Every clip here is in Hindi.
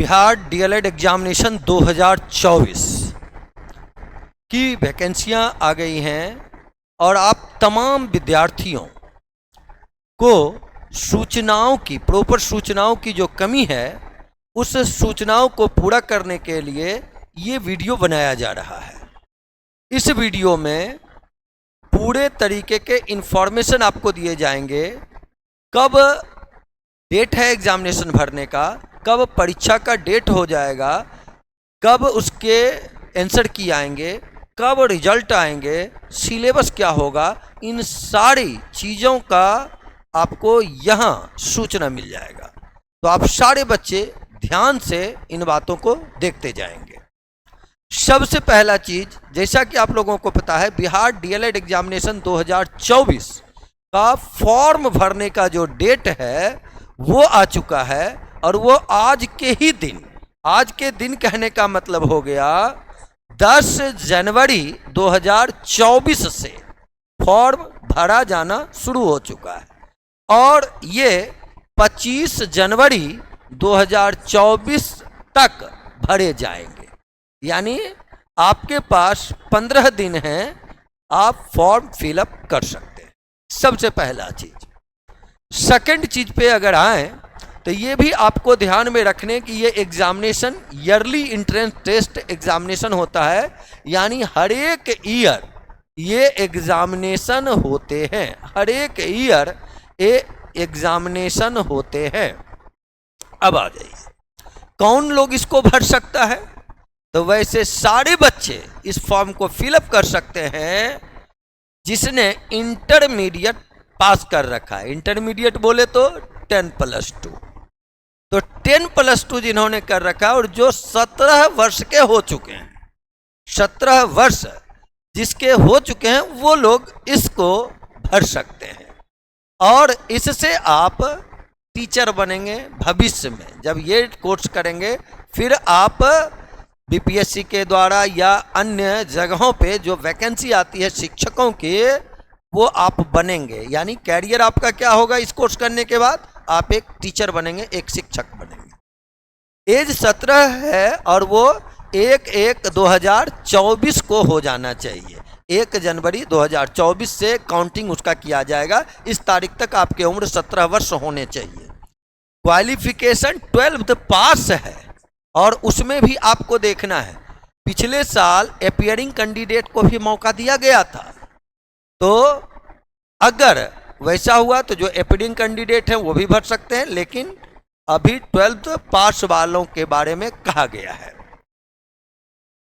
बिहार डीएलएड एग्जामिनेशन 2024 की वैकेंसियां आ गई हैं और आप तमाम विद्यार्थियों को सूचनाओं की प्रॉपर सूचनाओं की जो कमी है उस सूचनाओं को पूरा करने के लिए ये वीडियो बनाया जा रहा है। इस वीडियो में पूरे तरीके के इन्फॉर्मेशन आपको दिए जाएंगे। कब डेट है एग्जामिनेशन भरने का, कब परीक्षा का डेट हो जाएगा, कब उसके आंसर की आएंगे, कब रिजल्ट आएंगे, सिलेबस क्या होगा, इन सारी चीज़ों का आपको यहाँ सूचना मिल जाएगा। तो आप सारे बच्चे ध्यान से इन बातों को देखते जाएंगे। सबसे पहला चीज़, जैसा कि आप लोगों को पता है, बिहार डीएलएड एग्जामिनेशन 2024 का फॉर्म भरने का जो डेट है वो आ चुका है और वो आज के दिन कहने का मतलब हो गया 10 जनवरी 2024 से फॉर्म भरा जाना शुरू हो चुका है और ये 25 जनवरी 2024 तक भरे जाएंगे। यानी आपके पास 15 दिन हैं, आप फॉर्म फिलअप कर सकते हैं। सबसे पहला चीज। सेकंड चीज पे अगर आए तो ये भी आपको ध्यान में रखने कि ये examination early entrance test examination होता है। यानी हर एक ईयर ये एग्जामिनेशन होते हैं, हर एक ईयर ये एग्जामिनेशन होते हैं। अब आ जाइए, कौन लोग इसको भर सकता है? तो वैसे सारे बच्चे इस फॉर्म को फिलअप कर सकते हैं जिसने इंटरमीडिएट पास कर रखा है। इंटरमीडिएट बोले तो 10+2, तो 10+2 जिन्होंने कर रखा है और जो 17 वर्ष के हो चुके हैं, 17 वर्ष जिसके हो चुके हैं वो लोग इसको भर सकते हैं और इससे आप टीचर बनेंगे भविष्य में। जब ये कोर्स करेंगे फिर आप बीपीएससी के द्वारा या अन्य जगहों पे जो वैकेंसी आती है शिक्षकों की, वो आप बनेंगे। यानी कैरियर आपका क्या होगा इस कोर्स करने के बाद? आप एक टीचर बनेंगे, एक शिक्षक बनेंगे। एज 17 है और वो 1/1/2024 को हो जाना चाहिए। 1 जनवरी 2024 से काउंटिंग उसका किया जाएगा। इस तारीख तक आपकी उम्र 17 वर्ष होने चाहिए। क्वालिफिकेशन 12th पास है और उसमें भी आपको देखना है, पिछले साल अपीयरिंग कैंडिडेट को भी मौका दिया गया था। तो अगर वैसा हुआ तो जो अपीयरिंग कैंडिडेट हैं वो भी भर सकते हैं, लेकिन अभी 12th पास वालों के बारे में कहा गया है।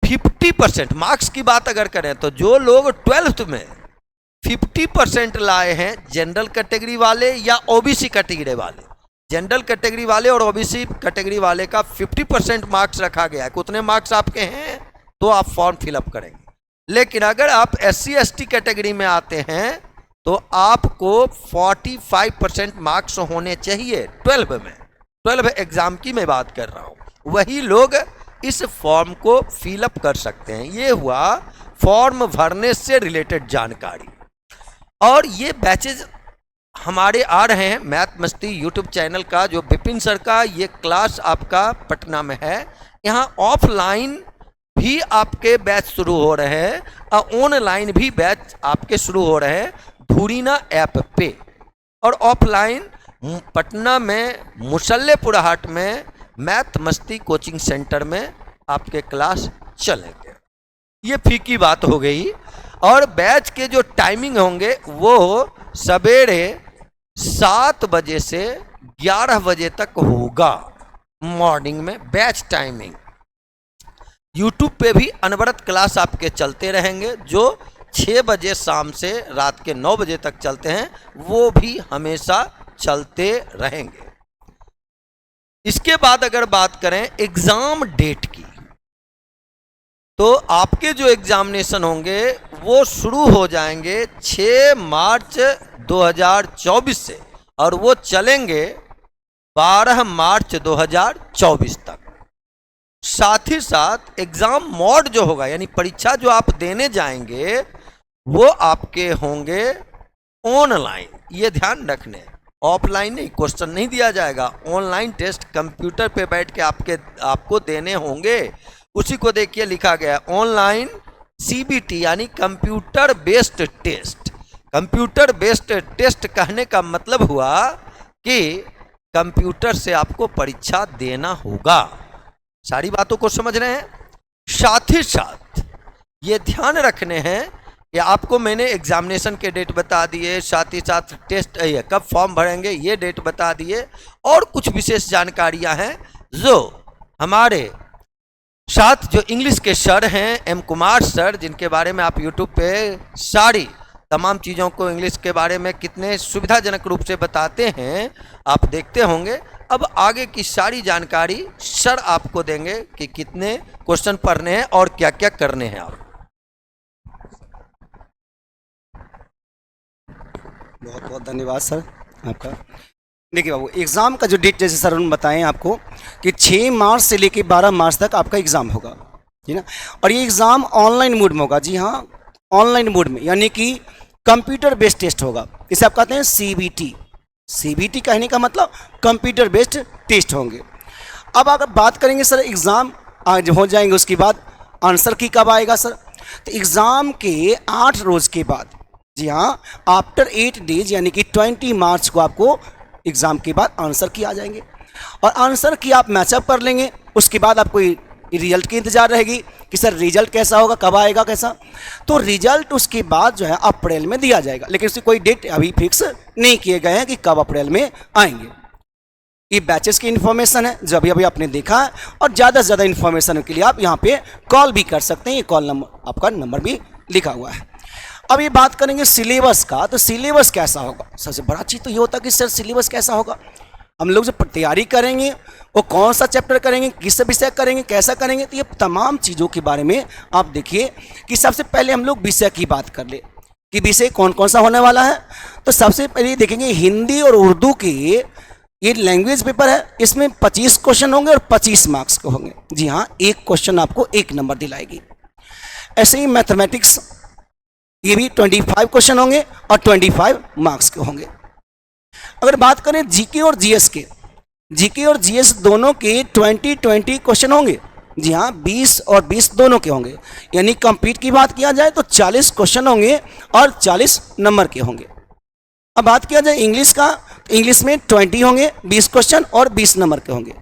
50% मार्क्स की बात अगर करें तो जो लोग 12th में 50% लाए हैं, जनरल कैटेगरी वाले या ओबीसी कैटेगरी वाले, जनरल कैटेगरी वाले और ओबीसी कैटेगरी वाले का 50% मार्क्स रखा गया है। कितने मार्क्स आपके हैं तो आप फॉर्म फिलअप करेंगे। लेकिन अगर आप SC ST कैटेगरी में आते हैं तो आपको 45% मार्क्स होने चाहिए 12 में। 12 एग्जाम की मैं बात कर रहा हूँ, वही लोग इस फॉर्म को फिलअप कर सकते हैं। ये हुआ फॉर्म भरने से रिलेटेड जानकारी। और ये बैचेज हमारे आ रहे हैं मैथ मस्ती यूट्यूब चैनल का, जो विपिन सर का ये क्लास आपका पटना में है। यहाँ ऑफलाइन भी आपके बैच शुरू हो रहे हैं और ऑनलाइन भी बैच आपके शुरू हो रहे हैं धुरीना ऐप पे। और ऑफलाइन पटना में मुसल्लेपुर हाट में मैथ मस्ती कोचिंग सेंटर में आपके क्लास चलेंगे। ये फीकी बात हो गई। और बैच के जो टाइमिंग होंगे वो सवेरे 7 बजे से 11 बजे तक होगा मॉर्निंग में बैच टाइमिंग। यूट्यूब पे भी अनवरत क्लास आपके चलते रहेंगे, जो 6 बजे शाम से रात के 9 बजे तक चलते हैं, वो भी हमेशा चलते रहेंगे। इसके बाद अगर बात करें एग्जाम डेट की, तो आपके जो एग्जामिनेशन होंगे वो शुरू हो जाएंगे 6 मार्च 2024 से और वो चलेंगे 12 मार्च 2024 तक। साथ ही साथ एग्जाम मोड जो होगा, यानी परीक्षा जो आप देने जाएंगे वो आपके होंगे ऑनलाइन। ये ध्यान रखने, ऑफलाइन नहीं, क्वेश्चन नहीं दिया जाएगा। ऑनलाइन टेस्ट कंप्यूटर पे बैठ के आपको देने होंगे। उसी को देखिए लिखा गया ऑनलाइन सीबीटी यानी computer based test. Computer based test कहने का मतलब हुआ कि कंप्यूटर से आपको परीक्षा देना होगा। सारी बातों को समझ रहे हैं। साथ ही साथ ये ध्यान रखने हैं कि आपको मैंने एग्जामिनेशन के डेट बता दिए, साथ ही साथ टेस्ट कब फॉर्म भरेंगे ये डेट बता दिए, और कुछ विशेष जानकारियां हैं जो हमारे साथ जो इंग्लिश के सर हैं एम कुमार सर, जिनके बारे में आप यूट्यूब पे सारी तमाम चीज़ों को इंग्लिश के बारे में कितने सुविधाजनक रूप से बताते हैं आप देखते होंगे। अब आगे की सारी जानकारी सर आपको देंगे कि कितने क्वेश्चन पढ़ने हैं और क्या क्या करने हैं आप। बहुत बहुत धन्यवाद सर आपका। देखिए बाबू, एग्ज़ाम का जो डेट जैसे सर उन्होंने बताएं आपको कि 6 मार्च से लेकर 12 मार्च तक आपका एग्ज़ाम होगा, जी ना। और ये एग्ज़ाम ऑनलाइन मोड में होगा। जी हाँ, ऑनलाइन मोड में, यानी कि कंप्यूटर बेस्ड टेस्ट होगा। इसे आप कहते हैं सीबीटी। सीबीटी कहने का मतलब कंप्यूटर बेस्ड टेस्ट होंगे। अब अगर बात करेंगे सर एग्ज़ाम आज हो जाएंगे, उसके बाद आंसर की कब आएगा सर? तो एग्ज़ाम के 8 रोज़ के बाद, जी हाँ, आफ्टर 8 डेज यानी कि 20 मार्च को आपको एग्ज़ाम के बाद आंसर की आ जाएंगे। और आंसर की आप मैचअप कर लेंगे। उसके बाद आपको रिजल्ट की इंतज़ार रहेगी कि सर रिजल्ट कैसा होगा, कब आएगा, कैसा। तो रिजल्ट उसके बाद जो है अप्रैल में दिया जाएगा, लेकिन उसकी कोई डेट अभी फिक्स नहीं किए गए हैं कि कब अप्रैल में आएंगे। ये बैचेस की इन्फॉर्मेशन है जो अभी आपने देखा है। और ज़्यादा से ज़्यादा इन्फॉर्मेशन के लिए आप यहाँ पे कॉल भी कर सकते हैं। ये कॉल नंबर, आपका नंबर भी लिखा हुआ है। अब ये बात करेंगे सिलेबस का, तो सिलेबस कैसा होगा? सबसे बड़ा चीज़ तो ये होता है कि सर सिलेबस कैसा होगा। हम लोग जो तैयारी करेंगे वो कौन सा चैप्टर करेंगे, किस विषय करेंगे, कैसा करेंगे, तो ये तमाम चीज़ों के बारे में आप देखिए कि सबसे पहले हम लोग विषय की बात कर ले कि विषय कौन कौन सा होने वाला है। तो सबसे पहले देखेंगे हिंदी और उर्दू के ये लैंग्वेज पेपर है। इसमें 25 क्वेश्चन होंगे और 25 मार्क्स के होंगे। जी हाँ, एक क्वेश्चन आपको 1 नंबर दिलाएगी। ऐसे ही मैथमेटिक्स, ये भी 25 क्वेश्चन होंगे और 25 मार्क्स के होंगे। अगर बात करें जीके और जीएस के, जीके और जीएस दोनों के 20 क्वेश्चन होंगे। जी हाँ, 20 और 20 दोनों के होंगे। यानी कंप्लीट की बात किया जाए तो 40 क्वेश्चन होंगे और 40 नंबर के होंगे। अब बात किया जाए इंग्लिश का, तो इंग्लिश में 20 होंगे, 20 क्वेश्चन और 20 नंबर के होंगे।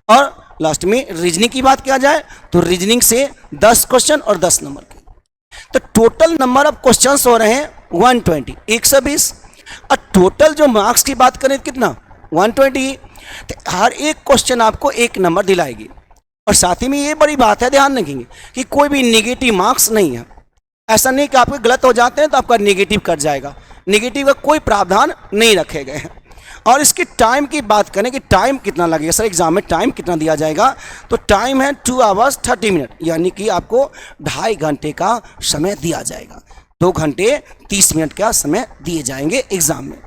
और लास्ट में रीजनिंग की बात किया जाए तो रीजनिंग से 10 क्वेश्चन और 10 नंबर के। तो टोटल नंबर ऑफ क्वेश्चंस हो रहे हैं 120, 120। और टोटल जो मार्क्स की बात करें कितना, 120। तो हर एक क्वेश्चन आपको 1 नंबर दिलाएगी। और साथ ही में ये बड़ी बात है, ध्यान रखेंगे कि कोई भी नेगेटिव मार्क्स नहीं है। ऐसा नहीं कि आपके गलत हो जाते हैं तो आपका नेगेटिव कट जाएगा। नेगेटिव का कोई प्रावधान नहीं रखे गए हैं। और इसके टाइम की बात करें कि टाइम कितना लगेगा सर, एग्जाम में टाइम कितना दिया जाएगा, तो टाइम है 2 आवर्स 30 मिनट, यानी कि आपको 2.5 घंटे का समय दिया जाएगा। 2 घंटे 30 मिनट का समय दिए जाएंगे एग्जाम में।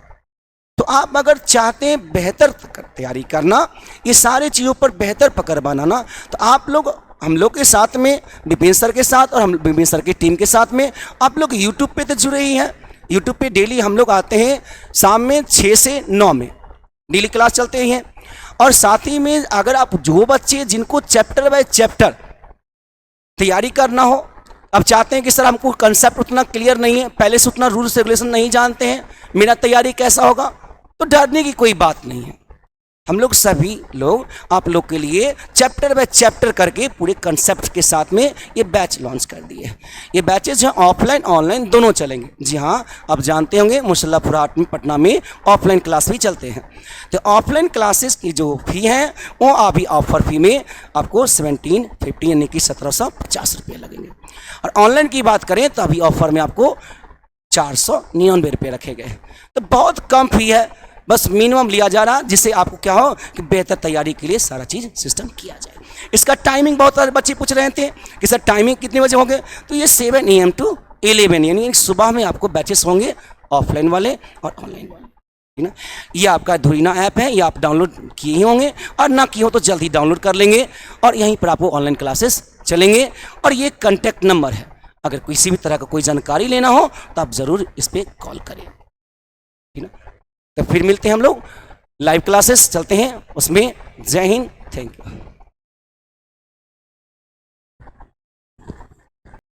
तो आप अगर चाहते हैं बेहतर तैयारी करना, ये सारे चीज़ों पर बेहतर पकड़ बनाना, तो आप लोग हम लोग के साथ में, विपिन सर के साथ और हम विपिन सर की टीम के साथ में आप लोग यूट्यूब पे तो जुड़े ही हैं। यूट्यूब पे डेली हम लोग आते हैं, शाम में 6 से 9 में डेली क्लास चलते ही हैं। और साथ ही में अगर आप जो बच्चे जिनको चैप्टर बाय चैप्टर तैयारी करना हो, अब चाहते हैं कि सर हमको कंसेप्ट उतना क्लियर नहीं है, पहले से उतना रूल्स रेगुलेशन नहीं जानते हैं, मेरा तैयारी कैसा होगा, तो डरने की कोई बात नहीं है। हम लोग सभी लोग आप लोग के लिए चैप्टर बाय चैप्टर करके पूरे कंसेप्ट के साथ में ये बैच लॉन्च कर दिए। ये बैचेज हैं ऑफलाइन ऑनलाइन दोनों चलेंगे। जी हाँ, आप जानते होंगे मुसल्लापुर हाट में पटना में ऑफलाइन क्लास भी चलते हैं। तो ऑफलाइन क्लासेस की जो फ़ी है वो अभी ऑफर फी में आपको 1750 यानी कि 1750 रुपये लगेंगे। और ऑनलाइन की बात करें तो अभी ऑफर में आपको 499 रुपये रखे गए। तो बहुत कम फी है, बस मिनिमम लिया जा रहा, जिससे आपको क्या हो कि बेहतर तैयारी के लिए सारा चीज़ सिस्टम किया जाए। इसका टाइमिंग बहुत सारे बच्चे पूछ रहे थे कि सर टाइमिंग कितने बजे होंगे, तो ये 7 AM to 11 यानी सुबह में आपको बैचेस होंगे, ऑफलाइन वाले और ऑनलाइन वाले, ठीक ना। ये आपका धुरीना ऐप है, ये आप डाउनलोड किए ही होंगे, और ना किए हो तो जल्द ही डाउनलोड कर लेंगे। और यहीं पर आपको ऑनलाइन क्लासेस चलेंगे। और ये कॉन्टैक्ट नंबर है, अगर किसी भी तरह का कोई जानकारी लेना हो तो आप ज़रूर इस पर कॉल करें, ठीक ना। तो फिर मिलते हैं हम लोग, लाइव क्लासेस चलते हैं उसमें। जय हिंद, थैंक यू।